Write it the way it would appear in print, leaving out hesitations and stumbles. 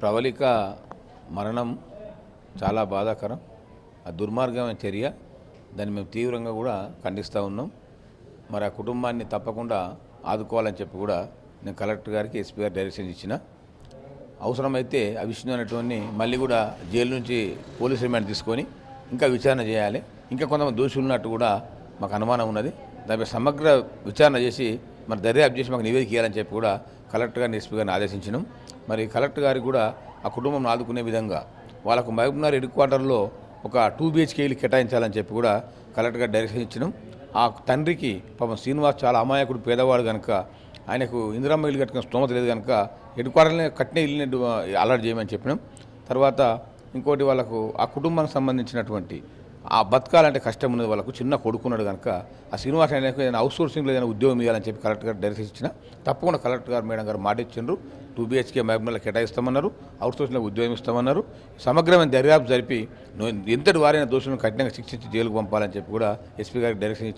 ప్రవళిక మరణం చాలా బాధాకరం. ఆ దుర్మార్గమైన చర్య. దాన్ని మేము తీవ్రంగా కూడా ఖండిస్తూ ఉన్నాం. మరి ఆ కుటుంబాన్ని తప్పకుండా ఆదుకోవాలని చెప్పి కూడా నేను కలెక్టర్ గారికి ఎస్పీ గారికి డైరెక్షన్ ఇచ్చిన. అవసరమైతే ఆ విష్ణు అనేటువంటి మళ్ళీ కూడా జైలు నుంచి పోలీస్ రిమాండ్ తీసుకొని ఇంకా విచారణ చేయాలి. ఇంకా కొంతమంది దోషులు ఉన్నట్టు కూడా మాకు అనుమానం ఉన్నది. దానిపై సమగ్ర విచారణ చేసి మరి దర్యాప్తు చేసి మాకు నివేదిక ఇవ్వాలని చెప్పి కూడా కలెక్టర్ గారిని ఎస్పీ గారిని ఆదేశించినాం. మరి కలెక్టర్ గారికి కూడా ఆ కుటుంబం ఆదుకునే విధంగా వాళ్ళకు మహబూబ్నగర్ హెడ్ క్వార్టర్లో ఒక 2 BHK ఇల్లు కేటాయించాలని చెప్పి కూడా కలెక్టర్ గారు డైరెక్షన్ ఇచ్చినాం. ఆ తండ్రికి పాపం శ్రీనివాస్ చాలా అమాయకుడు, పేదవాడు కనుక ఆయనకు ఇందిరమ్మ ఇల్లు కట్టుకున్న స్తోమత లేదు కనుక హెడ్ క్వార్టర్ని కట్టిన ఇల్లుని అలర్ట్ చేయమని చెప్పినాం. తర్వాత ఇంకోటి వాళ్ళకు ఆ కుటుంబానికి సంబంధించినటువంటి ఆ బతకాలంటే కష్టం ఉన్నది. వాళ్ళకు చిన్న కొడుకున్నాడు కనుక ఆ శ్రీనివాస్ ఆయనకు ఏదైనా అవుట్ సోర్సింగ్లో ఏదైనా ఉద్యోగం ఇవ్వాలని చెప్పి కలెక్టర్ గారు డైరెక్షన్ ఇచ్చిన. తప్పకుండా కలెక్టర్ గారు మేడం గారు మాట ఇచ్చిండ్రు. 2 BHK మహబూబ్నగర్లో కేటాయిస్తామన్నారు. అవుట్ సోర్సింగ్లో ఉద్యోగం ఇస్తామన్నారు. సమగ్రమైన దర్యాప్తు జరిపి ఎంతటి వారైన దోషులను కఠినంగా శిక్షించి జైలుకు పంపాలని చెప్పి కూడా ఎస్పీ గారికి డైరెక్షన్ ఇచ్చిన.